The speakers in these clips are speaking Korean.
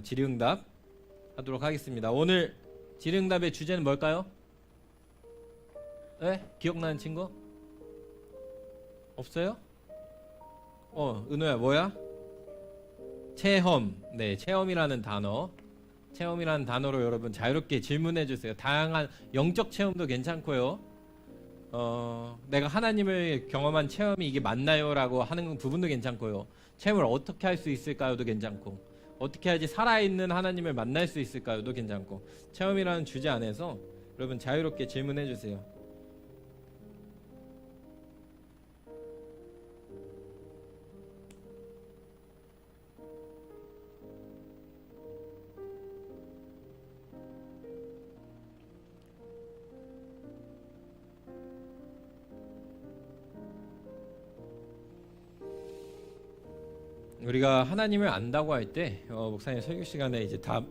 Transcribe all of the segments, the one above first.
질의응답 하도록 하겠습니다. 오늘 질의응답의 주제는 뭘까요? 네? 기억나는 친구? 없어요? 은호야 뭐야? 체험. 네, 체험이라는 단어. 체험이라는 단어로 여러분 자유롭게 질문해 주세요. 다양한 영적 체험도 괜찮고요. 내가 하나님을 경험한 체험이 이게 맞나요? 라고 하는 부분도 괜찮고요. 체험을 어떻게 할 수 있을까요?도 괜찮고, 어떻게 해야지 살아있는 하나님을 만날 수 있을까요?도 괜찮고, 체험이라는 주제 안에서 여러분 자유롭게 질문해 주세요. 우리가 하나님을 안다고 할 때 목사님 설교 시간에 이제 다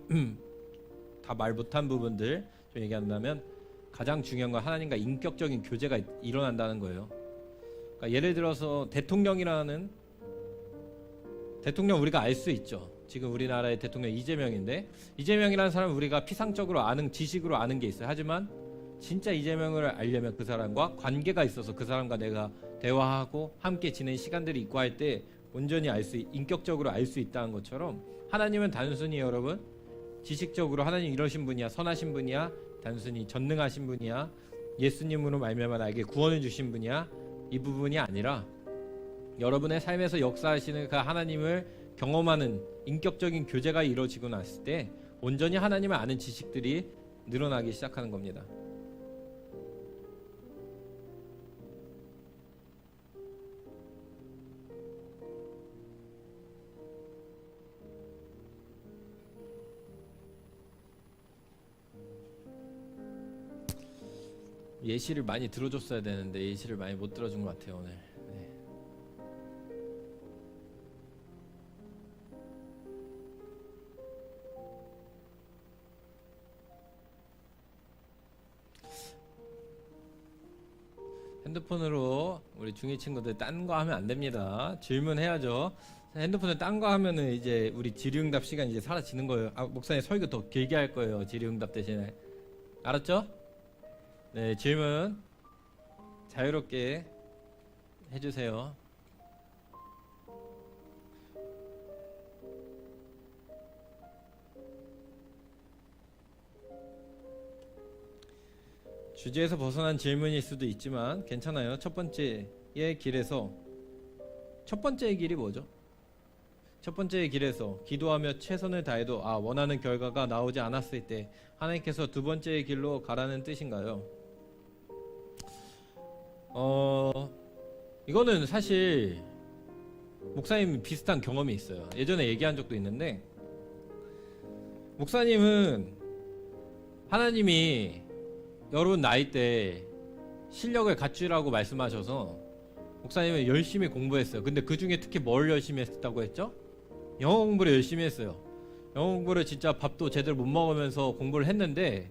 말 못한 부분들 좀 얘기한다면, 가장 중요한 건 하나님과 인격적인 교제가 일어난다는 거예요. 그러니까 예를 들어서 대통령 우리가 알 수 있죠. 지금 우리나라의 대통령 이재명인데, 이재명이라는 사람은 우리가 피상적으로 아는, 지식으로 아는 게 있어요. 하지만 진짜 이재명을 알려면 그 사람과 관계가 있어서 그 사람과 내가 대화하고 함께 지낸 시간들이 있고 할 때 온전히 인격적으로 알 수 있다는 것처럼, 하나님은 단순히 여러분 지식적으로 하나님 이러신 분이야, 선하신 분이야, 단순히 전능하신 분이야, 예수님으로 말미암아 나에게 구원을 주신 분이야, 이 부분이 아니라 여러분의 삶에서 역사하시는 그 하나님을 경험하는 인격적인 교제가 이루어지고 났을 때 온전히 하나님을 아는 지식들이 늘어나기 시작하는 겁니다. 예시를 많이 들어줬어야 되는데 예시를 많이 못 들어준 것 같아요 오늘. 네. 핸드폰으로 우리 중2 친구들 딴 거 하면 안 됩니다. 질문해야죠. 핸드폰을 딴 거 하면은 이제 우리 질의응답 시간 이제 사라지는 거예요. 목사님 설교 더 길게 할 거예요. 질의응답 대신에. 알았죠? 네, 질문 자유롭게 해주세요. 주제에서 벗어난 질문일 수도 있지만 괜찮아요. 첫 번째의 길에서, 첫 번째의 길이 뭐죠? 첫 번째의 길에서 기도하며 최선을 다해도 원하는 결과가 나오지 않았을 때 하나님께서 두 번째의 길로 가라는 뜻인가요? 이거는 사실 목사님 비슷한 경험이 있어요. 예전에 얘기한 적도 있는데, 목사님은 하나님이 여러분 나이 때 실력을 갖추라고 말씀하셔서 목사님은 열심히 공부했어요. 근데 그 중에 특히 뭘 열심히 했다고 했죠? 영어 공부를 열심히 했어요. 영어 공부를 진짜 밥도 제대로 못 먹으면서 공부를 했는데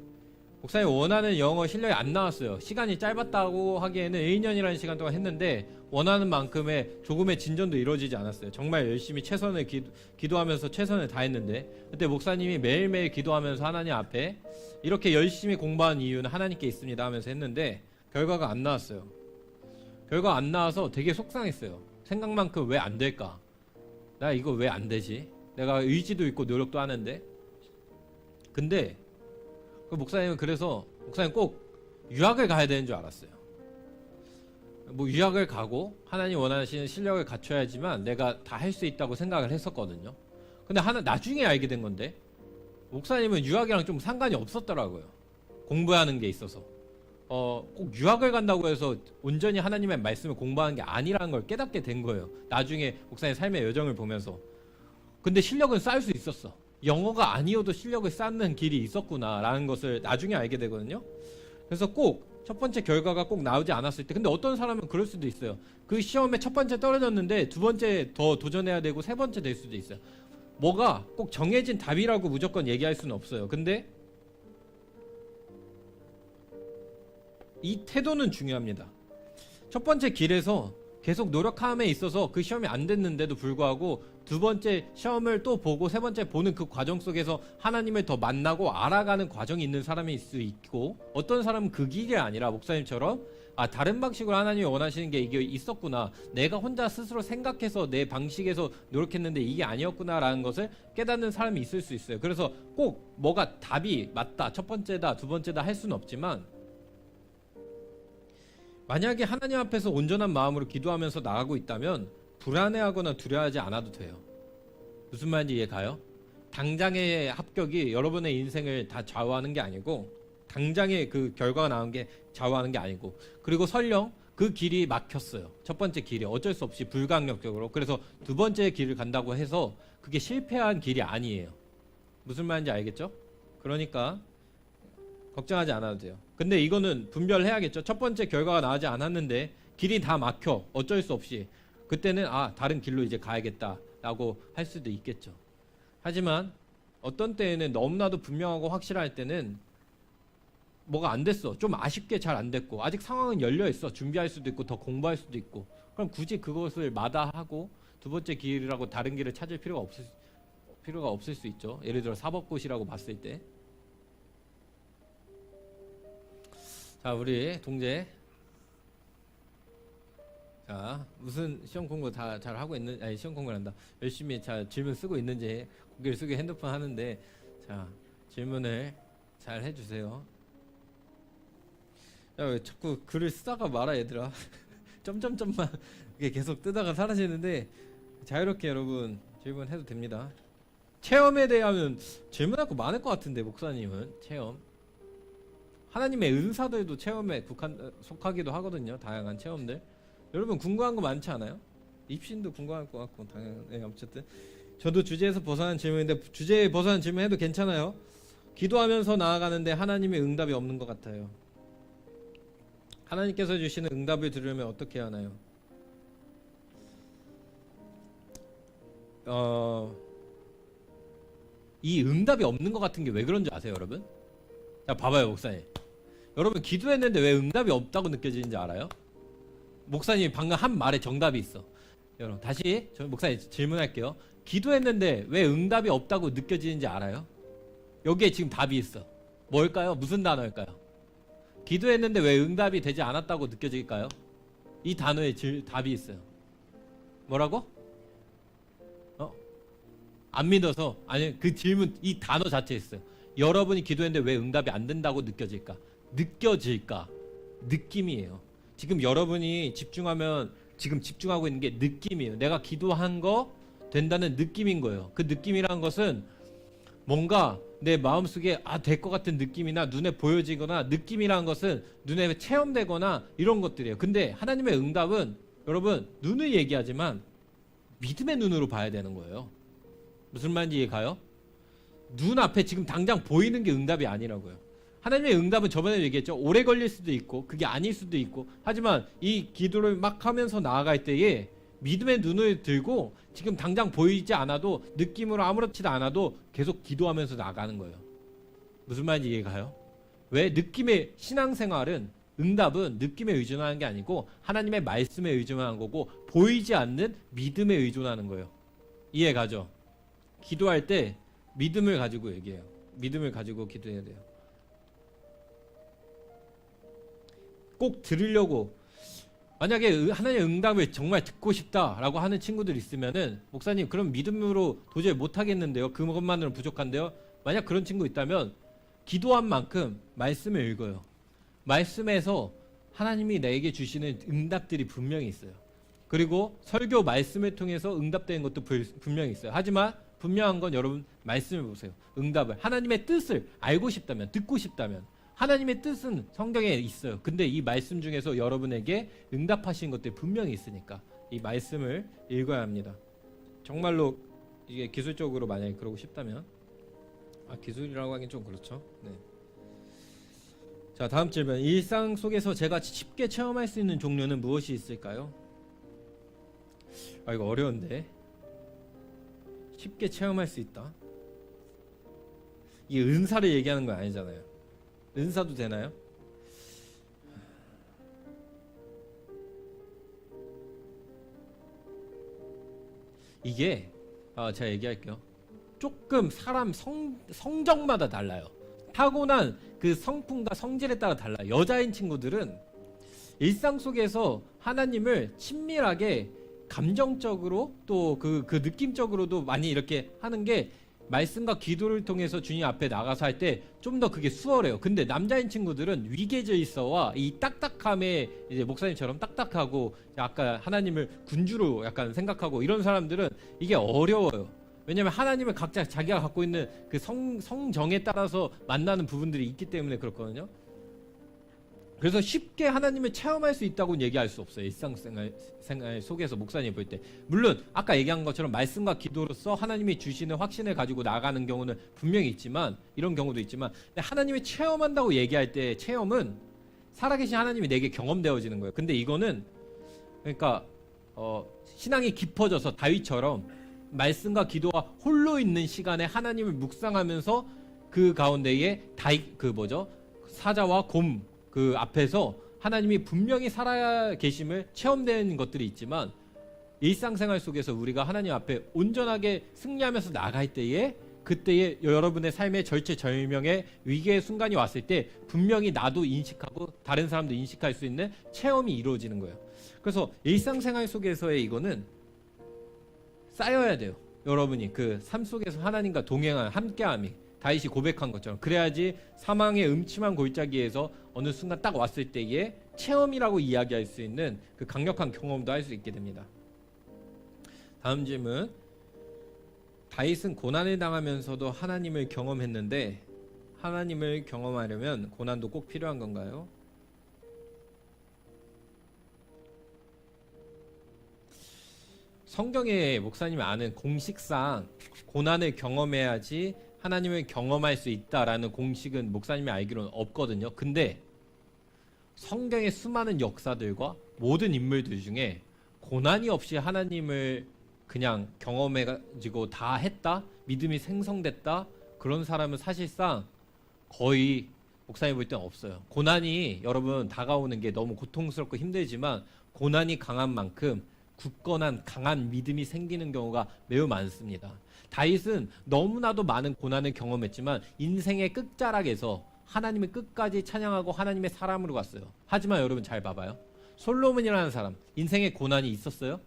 목사님 원하는 영어 실력이 안 나왔어요. 시간이 짧았다고 하기에는 1년이라는 시간 동안 했는데 원하는 만큼의 조금의 진전도 이루어지지 않았어요. 정말 열심히 최선을 기도하면서 최선을 다했는데, 그때 목사님이 매일매일 기도하면서 하나님 앞에 이렇게 열심히 공부한 이유는 하나님께 있습니다 하면서 했는데 결과가 안 나왔어요. 결과 안 나와서 되게 속상했어요. 생각만큼 왜 안 될까? 나 이거 왜 안 되지? 내가 의지도 있고 노력도 하는데. 근데 그 목사님은 그래서 목사님 꼭 유학을 가야 되는 줄 알았어요. 뭐 유학을 가고 하나님 원하시는 실력을 갖춰야지만 내가 다 할 수 있다고 생각을 했었거든요. 근데 나중에 알게 된 건데 목사님은 유학이랑 좀 상관이 없었더라고요. 공부하는 게 있어서 꼭 유학을 간다고 해서 온전히 하나님의 말씀을 공부하는 게 아니라는 걸 깨닫게 된 거예요. 나중에 목사님 삶의 여정을 보면서. 근데 실력은 쌓을 수 있었어. 영어가 아니어도 실력을 쌓는 길이 있었구나 라는 것을 나중에 알게 되거든요. 그래서 꼭 첫 번째 결과가 꼭 나오지 않았을 때, 근데 어떤 사람은 그럴 수도 있어요. 그 시험에 첫 번째 떨어졌는데 두 번째 더 도전해야 되고 세 번째 될 수도 있어요. 뭐가 꼭 정해진 답이라고 무조건 얘기할 수는 없어요. 근데 이 태도는 중요합니다. 첫 번째 길에서 계속 노력함에 있어서 그 시험이 안 됐는데도 불구하고 두 번째 시험을 또 보고 세 번째 보는 그 과정 속에서 하나님을 더 만나고 알아가는 과정이 있는 사람일 수 있고, 어떤 사람은 그 길이 아니라 목사님처럼 다른 방식으로 하나님이 원하시는 게 이게 있었구나, 내가 혼자 스스로 생각해서 내 방식에서 노력했는데 이게 아니었구나 라는 것을 깨닫는 사람이 있을 수 있어요. 그래서 꼭 뭐가 답이 맞다, 첫 번째다, 두 번째다 할 수는 없지만, 만약에 하나님 앞에서 온전한 마음으로 기도하면서 나가고 있다면 불안해하거나 두려워하지 않아도 돼요. 무슨 말인지 이해 가요? 당장의 합격이 여러분의 인생을 다 좌우하는 게 아니고, 당장의 그 결과가 나온 게 좌우하는 게 아니고, 그리고 설령 그 길이 막혔어요. 첫 번째 길이 어쩔 수 없이 불가항력적으로. 그래서 두 번째 길을 간다고 해서 그게 실패한 길이 아니에요. 무슨 말인지 알겠죠? 그러니까 걱정하지 않아도 돼요. 근데 이거는 분별해야겠죠. 첫 번째 결과가 나오지 않았는데 길이 다 막혀, 어쩔 수 없이. 그때는 다른 길로 이제 가야겠다라고 할 수도 있겠죠. 하지만 어떤 때에는 너무나도 분명하고 확실할 때는 뭐가 안 됐어, 좀 아쉽게 잘 안 됐고 아직 상황은 열려 있어, 준비할 수도 있고 더 공부할 수도 있고, 그럼 굳이 그것을 마다하고 두 번째 길이라고 다른 길을 찾을 필요가 없을 수 있죠. 예를 들어 사법고시라고 봤을 때. 자, 우리 동재, 자, 무슨 시험 공부 다 잘 하고 있는, 시험 공부를 한다, 열심히 잘 질문 쓰고 있는지, 고개를 숙여 핸드폰 하는데, 자, 질문을 잘 해주세요. 야, 왜 자꾸 글을 쓰다가 말아 얘들아. 점점점만 이게 계속 뜨다가 사라지는데, 자유롭게 여러분 질문해도 됩니다. 체험에 대하면 질문할 거 많을 것 같은데, 목사님은 체험, 하나님의 은사들도 체험에 속하기도 하거든요. 다양한 체험들. 여러분 궁금한 거 많지 않아요? 입신도 궁금할 것 같고 당연히. 어쨌든 저도 주제에서 벗어난 질문인데, 주제에 벗어난 질문 해도 괜찮아요. 기도하면서 나아가는데 하나님의 응답이 없는 것 같아요. 하나님께서 주시는 응답을 들으려면 어떻게 하나요? 이 응답이 없는 것 같은 게 왜 그런지 아세요, 여러분? 자, 봐봐요, 목사님. 여러분 기도했는데 왜 응답이 없다고 느껴지는지 알아요? 목사님이 방금 한 말에 정답이 있어. 여러분 다시 저 목사님 질문할게요. 기도했는데 왜 응답이 없다고 느껴지는지 알아요? 여기에 지금 답이 있어. 뭘까요? 무슨 단어일까요? 기도했는데 왜 응답이 되지 않았다고 느껴질까요? 이 단어에 답이 있어요. 뭐라고? 안 믿어서? 아니, 그 질문, 이 단어 자체에 있어요. 여러분이 기도했는데 왜 응답이 안 된다고 느껴질까? 느낌이에요. 지금 여러분이 지금 집중하고 있는 게 느낌이에요. 내가 기도한 거 된다는 느낌인 거예요. 그 느낌이란 것은 뭔가 내 마음속에 될 것 같은 느낌이나 눈에 보여지거나, 느낌이란 것은 눈에 체험되거나 이런 것들이에요. 근데 하나님의 응답은 여러분 눈을 얘기하지만 믿음의 눈으로 봐야 되는 거예요. 무슨 말인지 이해 가요? 눈앞에 지금 당장 보이는 게 응답이 아니라고요. 하나님의 응답은 저번에 얘기했죠. 오래 걸릴 수도 있고 그게 아닐 수도 있고, 하지만 이 기도를 막 하면서 나아갈 때에 믿음의 눈을 들고 지금 당장 보이지 않아도, 느낌으로 아무렇지도 않아도 계속 기도하면서 나가는 거예요. 무슨 말인지 이해 가요? 왜? 느낌의 신앙생활은, 응답은 느낌에 의존하는 게 아니고 하나님의 말씀에 의존하는 거고, 보이지 않는 믿음에 의존하는 거예요. 이해 가죠? 기도할 때 믿음을 가지고 얘기해요. 믿음을 가지고 기도해야 돼요. 꼭 들으려고, 만약에 하나님의 응답을 정말 듣고 싶다라고 하는 친구들 있으면은, 목사님 그럼 믿음으로 도저히 못하겠는데요, 그것만으로는 부족한데요, 만약 그런 친구 있다면 기도한 만큼 말씀을 읽어요. 말씀에서 하나님이 나에게 주시는 응답들이 분명히 있어요. 그리고 설교 말씀을 통해서 응답되는 것도 분명히 있어요. 하지만 분명한 건 여러분 말씀을 보세요. 응답을, 하나님의 뜻을 알고 싶다면, 듣고 싶다면, 하나님의 뜻은 성경에 있어요. 근데 이 말씀 중에서 여러분에게 응답하신 것들이 분명히 있으니까 이 말씀을 읽어야 합니다. 정말로 이게 기술적으로 만약에 그러고 싶다면, 기술이라고 하긴 좀 그렇죠. 네. 자, 다음 질문. 일상 속에서 제가 쉽게 체험할 수 있는 종류는 무엇이 있을까요? 이거 어려운데. 쉽게 체험할 수 있다. 이게 은사를 얘기하는 건 아니잖아요. 은사도 되나요? 이게 제가 얘기할게요. 조금 사람 성정마다 달라요. 타고난 그 성품과 성질에 따라 달라요. 여자인 친구들은 일상 속에서 하나님을 친밀하게 감정적으로 또 그 느낌적으로도 많이 이렇게 하는 게 말씀과 기도를 통해서 주님 앞에 나가서 할 때 좀 더 그게 수월해요. 근데 남자인 친구들은 위계질서와 이 딱딱함에 이제 목사님처럼 딱딱하고 아까 하나님을 군주로 약간 생각하고 이런 사람들은 이게 어려워요. 왜냐면 하나님을 각자 자기가 갖고 있는 그 성정에 따라서 만나는 부분들이 있기 때문에 그렇거든요. 그래서 쉽게 하나님을 체험할 수 있다고는 얘기할 수 없어요. 일상생활 속에서 목사님 볼 때. 물론 아까 얘기한 것처럼 말씀과 기도로서 하나님이 주시는 확신을 가지고 나가는 경우는 분명히 있지만, 이런 경우도 있지만, 근데 하나님을 체험한다고 얘기할 때 체험은 살아계신 하나님이 내게 경험되어지는 거예요. 근데 이거는 그러니까 신앙이 깊어져서 다윗처럼 말씀과 기도와 홀로 있는 시간에 하나님을 묵상하면서 그 가운데에 사자와 곰 그 앞에서 하나님이 분명히 살아 계심을 체험되는 것들이 있지만, 일상생활 속에서 우리가 하나님 앞에 온전하게 승리하면서 나갈 때에, 그때에 여러분의 삶의 절체절명의 위기의 순간이 왔을 때 분명히 나도 인식하고 다른 사람도 인식할 수 있는 체험이 이루어지는 거예요. 그래서 일상생활 속에서의 이거는 쌓여야 돼요. 여러분이 그 삶 속에서 하나님과 동행한 함께함이 다윗이 고백한 것처럼, 그래야지 사망의 음침한 골짜기에서 어느 순간 딱 왔을 때에 체험이라고 이야기할 수 있는 그 강력한 경험도 할 수 있게 됩니다. 다음 질문. 다윗은 고난을 당하면서도 하나님을 경험했는데 하나님을 경험하려면 고난도 꼭 필요한 건가요? 성경에 목사님이 아는 공식상 고난을 경험해야지 하나님을 경험할 수 있다라는 공식은 목사님이 알기로는 없거든요. 근데 성경의 수많은 역사들과 모든 인물들 중에 고난이 없이 하나님을 그냥 경험해가지고 다 했다, 믿음이 생성됐다, 그런 사람은 사실상 거의 목사님 볼 때는 없어요. 고난이 여러분 다가오는 게 너무 고통스럽고 힘들지만 고난이 강한 만큼 굳건한 강한 믿음이 생기는 경우가 매우 많습니다. 다윗은 너무나도 많은 고난을 경험했지만 인생의 끝자락에서 하나님을 끝까지 찬양하고 하나님의 사람으로 갔어요. 하지만 여러분 잘 봐봐요. 솔로몬이라는 사람, 인생에 고난이 있었어요?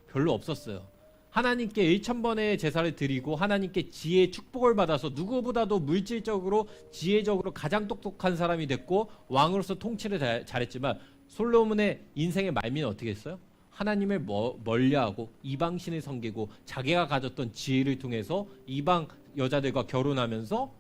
별로 없었어요. 하나님께 1000번의 제사를 드리고 하나님께 지혜의 축복을 받아서 누구보다도 물질적으로 지혜적으로 가장 똑똑한 사람이 됐고 왕으로서 통치를 잘했지만, 솔로몬의 인생의 말미는 어떻게 했어요? 하나님을 멀리하고 이방신을 섬기고 자기가 가졌던 지혜를 통해서 이방 여자들과 결혼하면서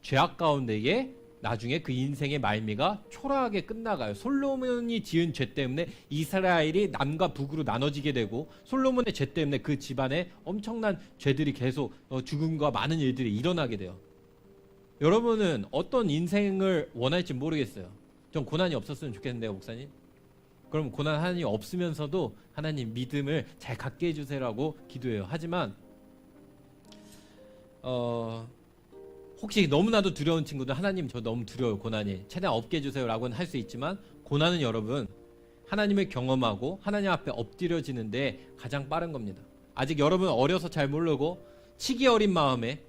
죄악 가운데에 나중에 그 인생의 말미가 초라하게 끝나가요. 솔로몬이 지은 죄 때문에 이스라엘이 남과 북으로 나눠지게 되고, 솔로몬의 죄 때문에 그 집안에 엄청난 죄들이 계속 죽음과 많은 일들이 일어나게 돼요. 여러분은 어떤 인생을 원할지 모르겠어요. 전 고난이 없었으면 좋겠는데요, 목사님. 그럼 고난 하나님 없으면서도 하나님 믿음을 잘 갖게 해주세요라고 기도해요. 하지만 혹시 너무나도 두려운 친구들, 하나님 저 너무 두려워요, 고난이 최대한 없게 해주세요라고는 할 수 있지만, 고난은 여러분 하나님을 경험하고 하나님 앞에 엎드려지는데 가장 빠른 겁니다. 아직 여러분 어려서 잘 모르고 치기 어린 마음에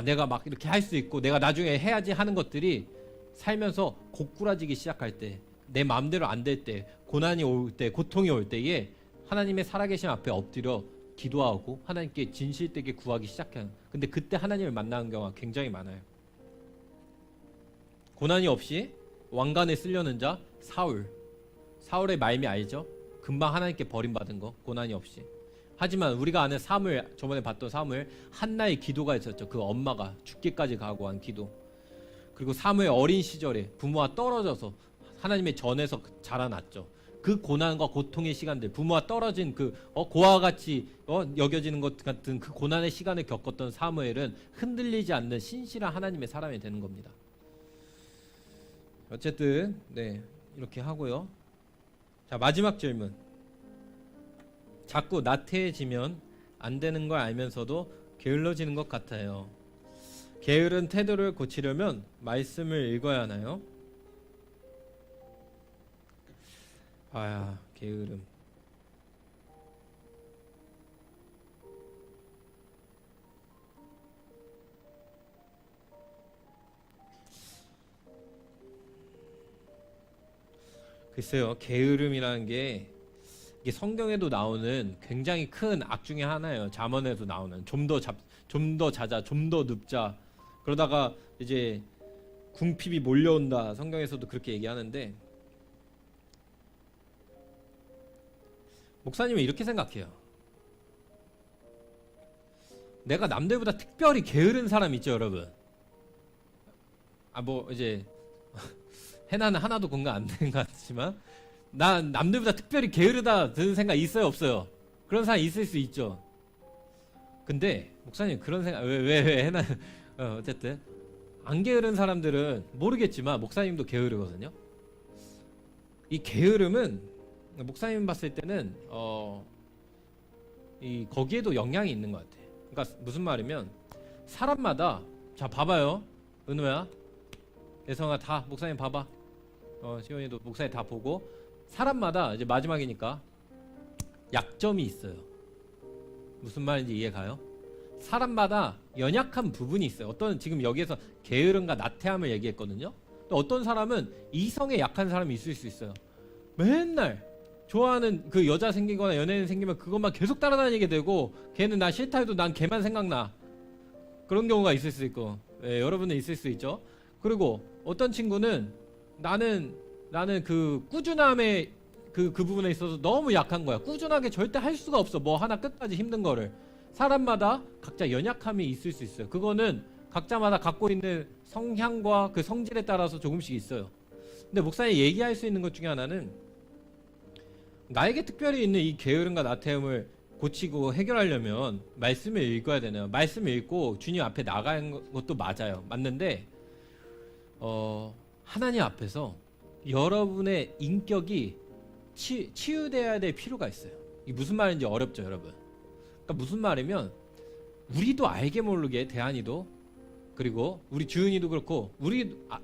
내가 막 이렇게 할 수 있고 내가 나중에 해야지 하는 것들이 살면서 고꾸라지기 시작할 때, 내 마음대로 안 될 때, 고난이 올 때, 고통이 올 때에 하나님의 살아계신 앞에 엎드려 기도하고 하나님께 진실되게 구하기 시작해요. 근데 그때 하나님을 만나는 경우가 굉장히 많아요. 고난이 없이 왕관에 쓰려는 자 사울의 말미 알죠? 금방 하나님께 버림받은 거, 고난이 없이. 하지만 우리가 아는 사무엘, 저번에 봤던 사무엘, 한나의 기도가 있었죠. 그 엄마가 죽기까지 각오한 기도. 그리고 사무엘 어린 시절에 부모와 떨어져서 하나님의 전에서 자라났죠. 그 고난과 고통의 시간들, 부모와 떨어진 그 고아와 같이 여겨지는 것 같은 그 고난의 시간을 겪었던 사무엘은 흔들리지 않는 신실한 하나님의 사람이 되는 겁니다. 어쨌든 이렇게 하고요. 자, 마지막 질문. 자꾸 나태해지면 안 되는 걸 알면서도 게을러지는 것 같아요. 게으른 태도를 고치려면 말씀을 읽어야 하나요? 게으름. 글쎄요, 게으름이라는 게 이게 성경에도 나오는 굉장히 큰 악 중에 하나예요. 잠언에도 나오는 좀 더 자자, 좀 더 눕자. 그러다가 이제 궁핍이 몰려온다. 성경에서도 그렇게 얘기하는데 목사님은 이렇게 생각해요. 내가 남들보다 특별히 게으른 사람 있죠, 여러분. 뭐 이제 해나는 하나도 공감 안 되는 것 같지만 난 남들보다 특별히 게으르다 드는 생각 있어요, 없어요? 그런 사람 있을 수 있죠. 근데 목사님 그런 생각 왜 해나 어쨌든 안 게으른 사람들은 모르겠지만 목사님도 게으르거든요. 이 게으름은 목사님 봤을 때는 이 거기에도 영향이 있는 것 같아. 그러니까 무슨 말이면 사람마다 자 봐봐요, 은호야, 예성아 다 목사님 봐봐. 시원이도 목사님 다 보고 사람마다 이제 마지막이니까 약점이 있어요. 무슨 말인지 이해가요? 사람마다 연약한 부분이 있어요. 어떤 지금 여기에서 게으름과 나태함을 얘기했거든요. 또 어떤 사람은 이성에 약한 사람이 있을 수 있어요. 맨날 좋아하는 그 여자 생기거나 연예인 생기면 그것만 계속 따라다니게 되고 걔는 나 싫다 해도 난 걔만 생각나. 그런 경우가 있을 수 있고 여러분은 있을 수 있죠. 그리고 어떤 친구는 나는 그 꾸준함의 그 부분에 있어서 너무 약한 거야. 꾸준하게 절대 할 수가 없어. 뭐 하나 끝까지 힘든 거를. 사람마다 각자 연약함이 있을 수 있어요. 그거는 각자마다 갖고 있는 성향과 그 성질에 따라서 조금씩 있어요. 근데 목사님이 얘기할 수 있는 것 중에 하나는 나에게 특별히 있는 이 게으름과 나태함을 고치고 해결하려면 말씀을 읽어야 되네요. 말씀을 읽고 주님 앞에 나가는 것도 맞아요. 맞는데 하나님 앞에서 여러분의 인격이 치유돼야 될 필요가 있어요. 이게 무슨 말인지 어렵죠, 여러분? 그러니까 무슨 말이면 우리도 알게 모르게 대한이도 그리고 우리 주은이도 그렇고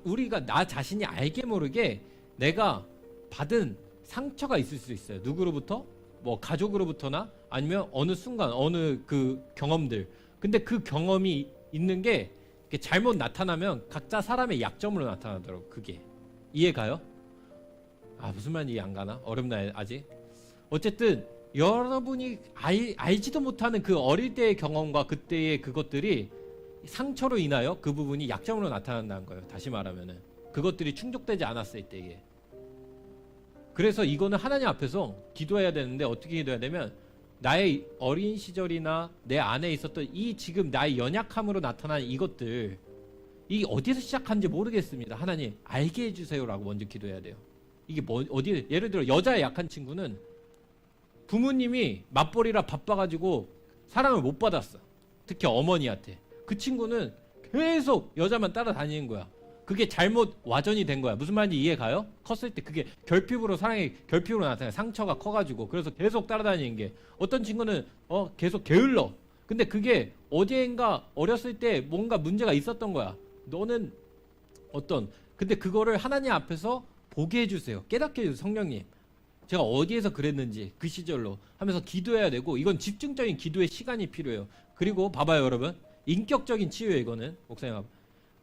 우리가 나 자신이 알게 모르게 내가 받은 상처가 있을 수 있어요. 누구로부터? 뭐 가족으로부터나 아니면 어느 순간 어느 그 경험들. 근데 그 경험이 있는 게 잘못 나타나면 각자 사람의 약점으로 나타나더라고. 그게 이해가요? 무슨 말인지 이해 안 가나? 어렵나 아직? 어쨌든 여러분이 알지도 못하는 그 어릴 때의 경험과 그때의 그것들이 상처로 인하여 그 부분이 약점으로 나타난다는 거예요. 다시 말하면은 그것들이 충족되지 않았을 때에. 그래서 이거는 하나님 앞에서 기도해야 되는데 어떻게 기도해야 되면 나의 어린 시절이나 내 안에 있었던 이 지금 나의 연약함으로 나타난 이것들 이 어디서 시작한지 모르겠습니다. 하나님 알게 해주세요라고 먼저 기도해야 돼요. 이게 뭐 어디 예를 들어 여자의 약한 친구는 부모님이 맞벌이라 바빠가지고 사랑을 못 받았어. 특히 어머니한테. 그 친구는 계속 여자만 따라다니는 거야. 그게 잘못 와전이 된 거야. 무슨 말인지 이해가요? 컸을 때 그게 결핍으로 사랑이 결핍으로 나타나요. 상처가 커가지고 그래서 계속 따라다니는 게 어떤 친구는 계속 게을러. 근데 그게 어디엔가 어렸을 때 뭔가 문제가 있었던 거야. 너는 근데 그거를 하나님 앞에서 보게 해주세요. 깨닫게 해주세요. 성령님 제가 어디에서 그랬는지 그 시절로 하면서 기도해야 되고 이건 집중적인 기도의 시간이 필요해요. 그리고 봐봐요 여러분, 인격적인 치유예요. 이거는 목사님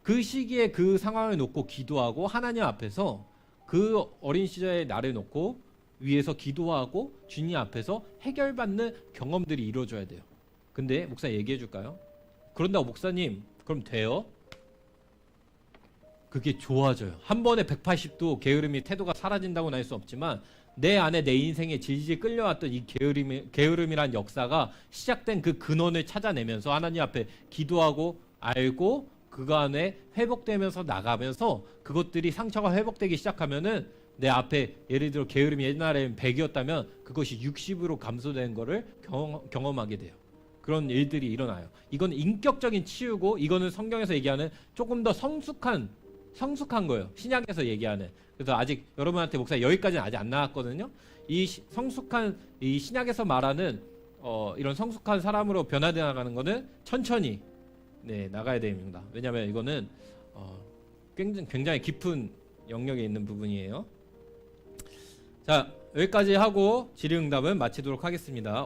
그 시기에 그 상황을 놓고 기도하고 하나님 앞에서 그 어린 시절의 나를 놓고 위에서 기도하고 주님 앞에서 해결받는 경험들이 이루어져야 돼요. 근데 목사님 얘기해 줄까요? 그런다고 목사님 그럼 돼요? 그게 좋아져요. 한 번에 180도 게으름이 태도가 사라진다고는 할 수 없지만 내 안에 내 인생에 질질 끌려왔던 이 게으름이란 역사가 시작된 그 근원을 찾아내면서 하나님 앞에 기도하고 알고 그거 안에 회복되면서 나가면서 그것들이 상처가 회복되기 시작하면은 내 앞에 예를 들어 게으름이 옛날엔 100이었다면 그것이 60으로 감소된 거를 경험하게 돼요. 그런 일들이 일어나요. 이건 인격적인 치유고 이거는 성경에서 얘기하는 조금 더 성숙한 거예요. 신약에서 얘기하는. 그래서 아직 여러분한테 목사 여기까지는 아직 안 나왔거든요. 이 성숙한 이 신약에서 말하는 이런 성숙한 사람으로 변화되어 나가는 거는 천천히 나가야 됩니다. 왜냐하면 이거는 굉장히 깊은 영역에 있는 부분이에요. 자, 여기까지 하고 질의응답은 마치도록 하겠습니다.